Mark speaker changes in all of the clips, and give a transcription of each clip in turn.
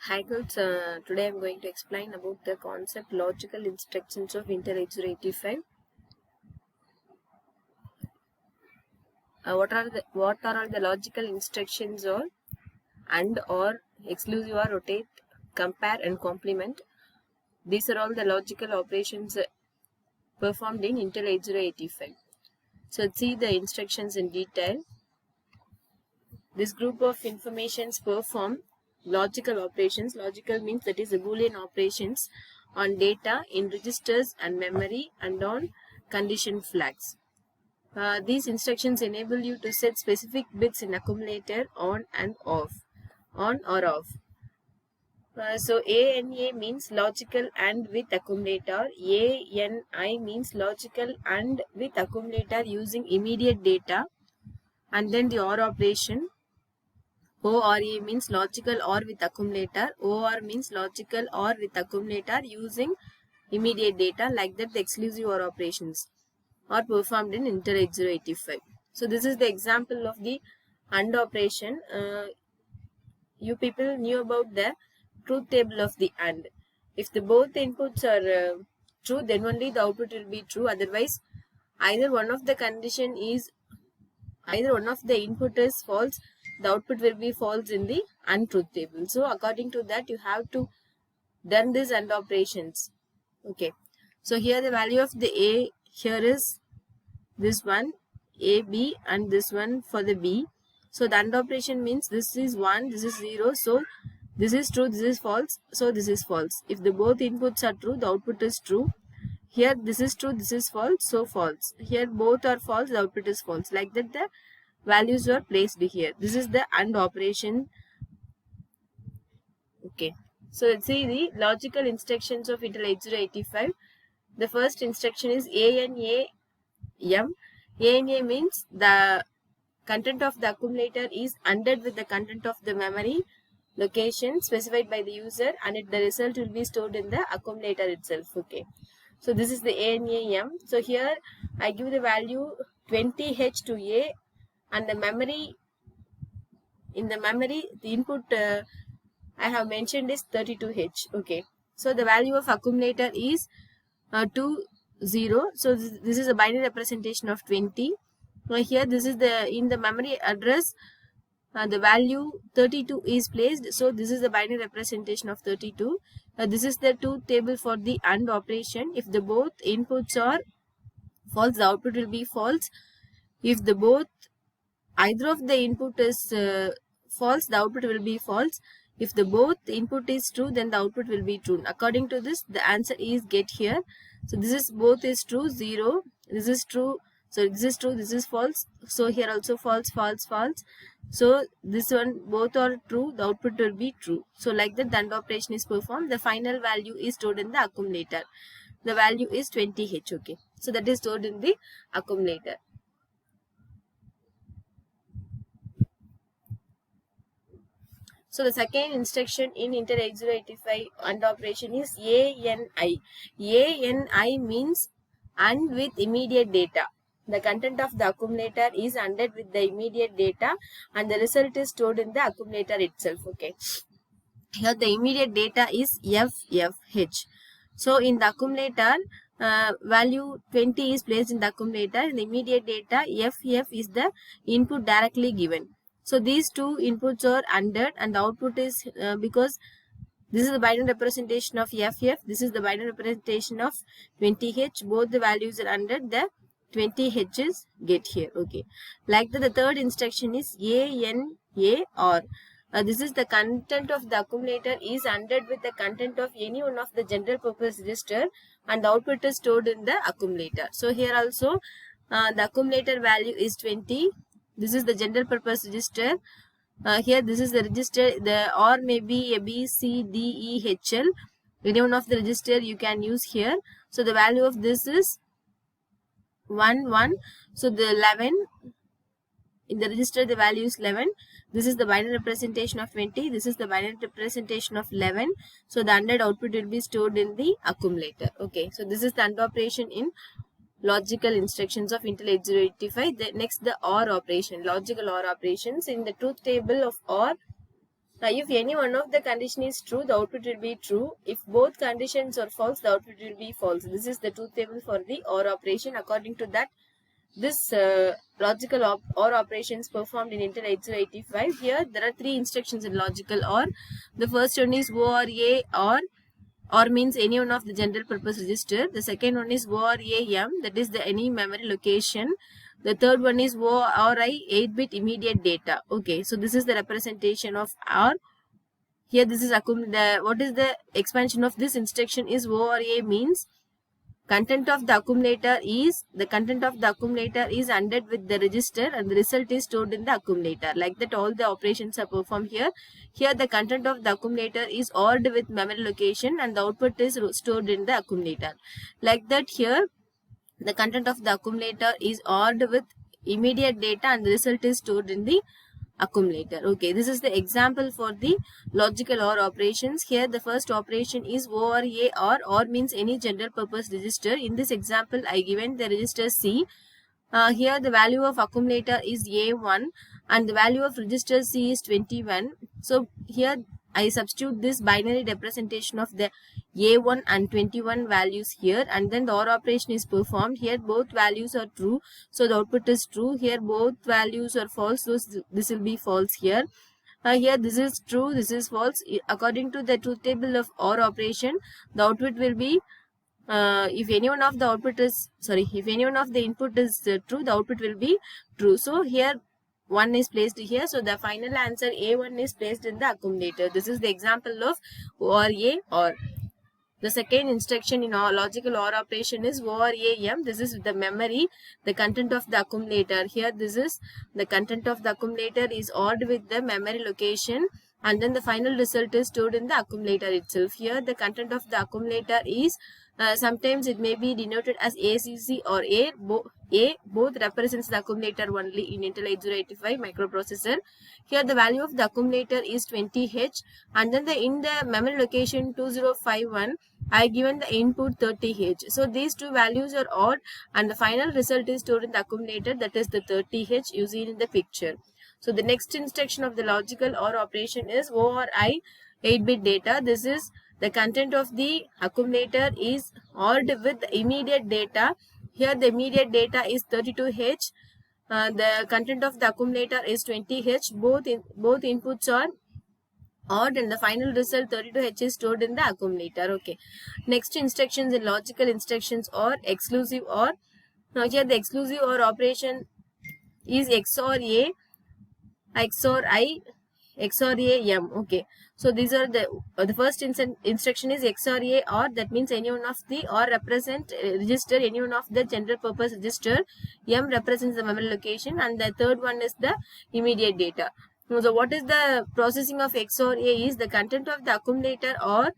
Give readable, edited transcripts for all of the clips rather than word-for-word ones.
Speaker 1: Hi girls, today I'm going to explain about the concept logical instructions of Intel 8085. What are all the logical instructions or and or exclusive or rotate, compare and complement? These are all the logical operations performed in Intel 8085. So let's see the instructions in detail. This group of informations perform logical operations. Logical means that is the Boolean operations on data in registers and memory and on condition flags. These instructions enable you to set specific bits in accumulator on and off, on or off. So ANA means logical and with accumulator. ANI means logical and with accumulator using immediate data. And then the OR operation. ORA means logical or with accumulator. OR means logical or with accumulator using immediate data. Like that, the exclusive OR operations are performed in Intel 8085. So this is the example of the AND operation. You people knew about the truth table of the AND. If the both inputs are true, then only the output will be true. Otherwise, either one of the input is false, the output will be false in the untruth table. So according to that, you have to done this AND operations. Okay. So here the value of the A here is this one, A, B, and this one for the B. So the AND operation means this is 1, this is 0. So this is true, this is false. So this is false. If the both inputs are true, the output is true. Here this is true, this is false, so false. Here both are false, the output is false. Like that, the values are placed here. This is the AND operation. Okay. So let's see the logical instructions of Intel 8085. The first instruction is ANAM. ANA means the content of the accumulator is ANDed with the content of the memory location specified by the user, and the result will be stored in the accumulator itself. Okay. So this is the ANAM. So here I give the value 20H to A, and the memory, in the memory, the input I have mentioned is 32H. Okay. So the value of accumulator is 2, 0. So this is a binary representation of 20. Here this is the, in the memory address, the value 32 is placed. So this is the binary representation of 32. This is the truth table for the AND operation. If the both inputs are false, the output will be false. If the both, either of the input is false, the output will be false. If the both input is true, then the output will be true. According to this, the answer is get here. So this is both is true, 0. This is true. So this is true, this is false. So here also false, false, false. So this one, both are true, the output will be true. So like that, the AND operation is performed. The final value is stored in the accumulator. The value is 20H. Okay. So that is stored in the accumulator. So the second instruction in Intel 8085 AND operation is ANI. ANI means AND with immediate data. The content of the accumulator is ANDed with the immediate data, and the result is stored in the accumulator itself. Okay. Here the immediate data is FFH. So in the accumulator, value 20 is placed in the accumulator, and the immediate data FF is the input directly given. So these two inputs are ANDed, and the output is because this is the binary representation of FF, this is the binary representation of 20H. Both the values are ANDed, the 20H's get here. Okay. Like that, the third instruction is ANAR. This is the content of the accumulator is ANDed with the content of any one of the general purpose register, and the output is stored in the accumulator. So here also the accumulator value is 20. This is the general purpose register. Here this is the register, the or maybe a B, C, D, E, H, L. Any one of the register you can use here. So the value of this is 1, 1. So the 11, in the register the value is 11. This is the binary representation of 20. This is the binary representation of 11. So the ANDed output will be stored in the accumulator. Okay. So this is the AND operation in logical instructions of Intel 8085. Next, the OR operation, logical OR operations. In the truth table of OR, Now, if any one of the condition is true, the output will be true. If both conditions are false, the output will be false. This is the truth table for the OR operation. According to that, this logical OR operations performed in Intel 8085. Here, there are three instructions in logical OR. The first one is ORA or means any one of the general purpose register. The second one is ORAM, that is the any memory location. The third one is ORI 8-bit immediate data. Okay, so this is the representation of OR. Here this is what is the expansion of this instruction is ORA means content of the accumulator is 100 with the register and the result is stored in the accumulator. Like that all the operations are performed here. Here the content of the accumulator is ORed with memory location and the output is stored in the accumulator. Like that here the content of the accumulator is ORed with immediate data and the result is stored in the accumulator. Okay, this is the example for the logical OR operations. Here the first operation is ORA or means any general purpose register. In this example I given the register C. Here the value of accumulator is A1 and the value of register C is 21. So here I substitute this binary representation of the A1 and 21 values here, and then the OR operation is performed. Here both values are true, so the output is true. Here both values are false, so this will be false here. Here this is true, this is false. According to the truth table of OR operation, the output will be if any one of the input is true, the output will be true. So here 1 is placed here, so the final answer A1 is placed in the accumulator. This is the example of ORA OR. The second instruction in our logical OR operation is ORAM. This is the memory, the content of the accumulator. Here this is the content of the accumulator is ORed with the memory location and then the final result is stored in the accumulator itself. Here the content of the accumulator is sometimes it may be denoted as ACC or A. Both represents the accumulator only in Intel 8085 microprocessor. Here the value of the accumulator is 20H and then in the memory location 2051 I given the input 30H. So these two values are odd and the final result is stored in the accumulator, that is the 30H you see in the picture. So the next instruction of the logical OR operation is ORI 8-bit data. This is the content of the accumulator is ORed with the immediate data. Here the immediate data is 32H. The content of the accumulator is 20H. Both inputs are ORed and the final result 32H is stored in the accumulator. Okay. Next instructions in logical instructions or exclusive OR. Now here the exclusive OR operation is XOR A, XOR I, XOR A M. Okay. So these are the first instruction is XOR A or, that means any one of the or represent register any one of the general purpose register. M represents the memory location and the third one is the immediate data. So what is the processing of XOR A is the content of the accumulator or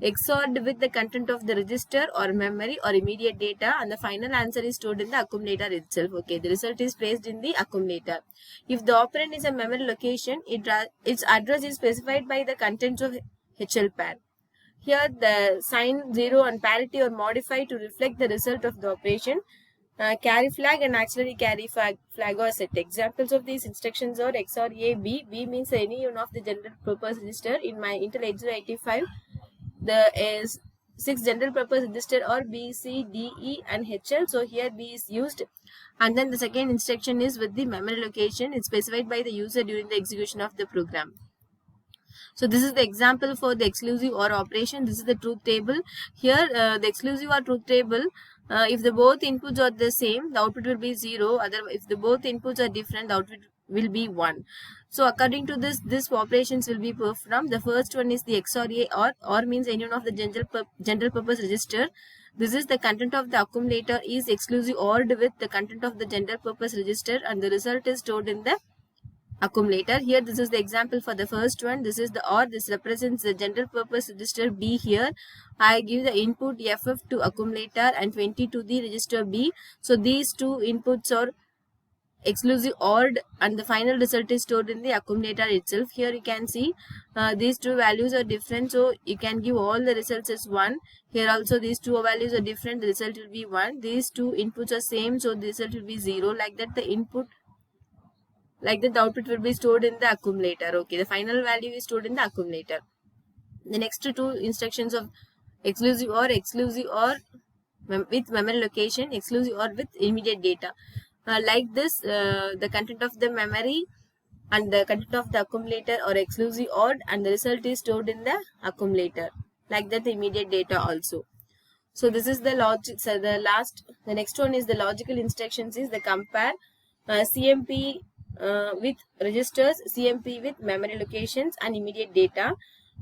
Speaker 1: XORed with the content of the register or memory or immediate data and the final answer is stored in the accumulator itself. Okay, the result is placed in the accumulator. If the operand is a memory location, its address is specified by the contents of HL pair. Here the sign 0 and parity are modified to reflect the result of the operation. Carry flag and auxiliary carry flag are set. Examples of these instructions are XOR A, B. B means any one of the general purpose register. In my Intel 8085, the is 6 general purpose register or B, C, D, E and HL. So here B is used. And then the second instruction is with the memory location. It's specified by the user during the execution of the program. So this is the example for the exclusive OR operation. This is the truth table. Here the exclusive OR truth table, if the both inputs are the same, the output will be 0. Otherwise, if the both inputs are different, the output will be 1. So according to this operations will be performed. The first one is the XOR A or means any one of the general purpose register. This is the content of the accumulator is exclusive ORed with the content of the general purpose register and the result is stored in the accumulator. Here this is the example for the first one. This is the OR. This represents the general purpose register B. Here I give the input FF to accumulator and 20 to the register B. So these two inputs are exclusive ORed and the final result is stored in the accumulator itself. Here you can see these two values are different, so you can give all the results as 1. Here also these two values are different, the result will be 1. These two inputs are same, so the result will be 0. Like that the Like that, the output will be stored in the accumulator. Okay, the final value is stored in the accumulator. The next two instructions of exclusive or with memory location, exclusive or with immediate data. Like this, the content of the memory and the content of the accumulator or exclusive or, and the result is stored in the accumulator. Like that, the immediate data also. So this is the logic. So the next one is the logical instructions is the compare CMP with registers, CMP with memory locations and immediate data.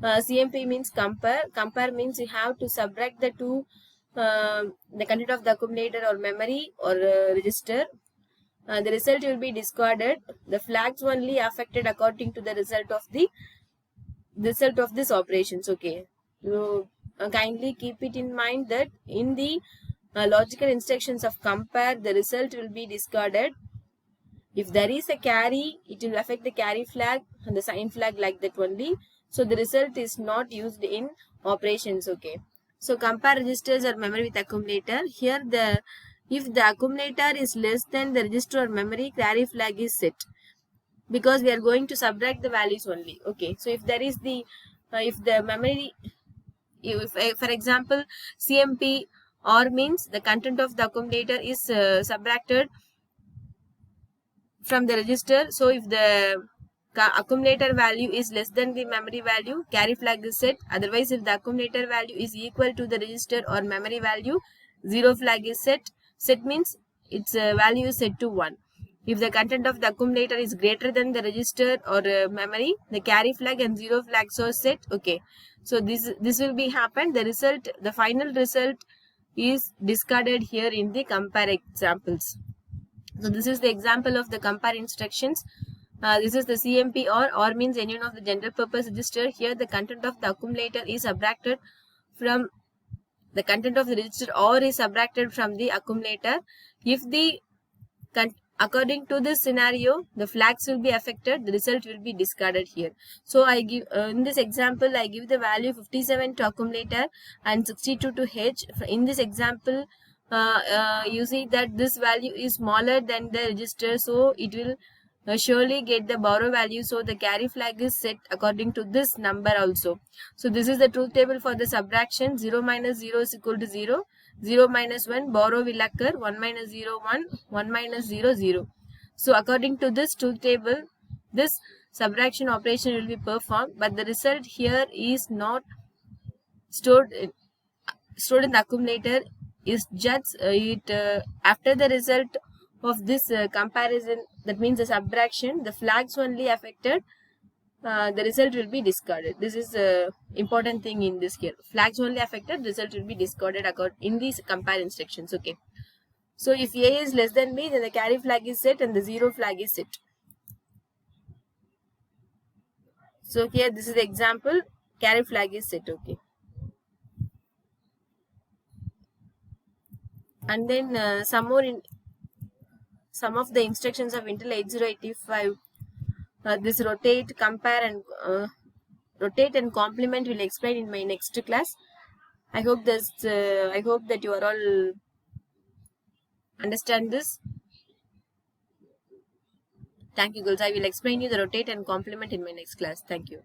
Speaker 1: CMP means compare. Compare means you have to subtract the two, the content of the accumulator or memory or register. The result will be discarded. The flags only affected according to the result of this operations. Okay, so kindly keep it in mind that in the logical instructions of compare, the result will be discarded. If there is a carry, it will affect the carry flag and the sign flag, like that only. So the result is not used in operations. Okay, so compare registers or memory with accumulator. Here if the accumulator is less than the register or memory, carry flag is set, because we are going to subtract the values only. Okay, so if there is the if the memory, if for example CMP or means the content of the accumulator is subtracted from the register. So if the accumulator value is less than the memory value, carry flag is set. Otherwise, if the accumulator value is equal to the register or memory value, zero flag is set. Set means its value is set to 1. If the content of the accumulator is greater than the register or memory, the carry flag and zero flags are set. Okay, so this will be happened. The result, the final result is discarded here in the compare examples. So this is the example of the compare instructions. This is the CMP or means any one of the general purpose register. Here the content of the accumulator is subtracted from the content of the register or is subtracted from the accumulator. If the according to this scenario, the flags will be affected, the result will be discarded here. So I give in this example, I give the value 57 to accumulator and 62 to H. In this example, you see that this value is smaller than the register, so it will surely get the borrow value. So the carry flag is set according to this number also. So this is the truth table for the subtraction. 0 minus 0 is equal to 0. 0 minus 1, borrow will occur. 1 minus 0, 1. 1 minus 0, 0. So according to this truth table, this subtraction operation will be performed, but the result here is not stored in the accumulator. Is just after the result of this comparison, that means the subtraction, the flags only affected, the result will be discarded. This is important thing in this here. Flags only affected, result will be discarded in these compare instructions. Okay, so if A is less than B, then the carry flag is set and the zero flag is set. So here this is the example, carry flag is set. Okay, and then some of the instructions of Intel 8085, this rotate, compare and complement will explain in my next class. I hope that you are all understand this. Thank you, girls. I will explain you the rotate and complement in my next class. Thank you.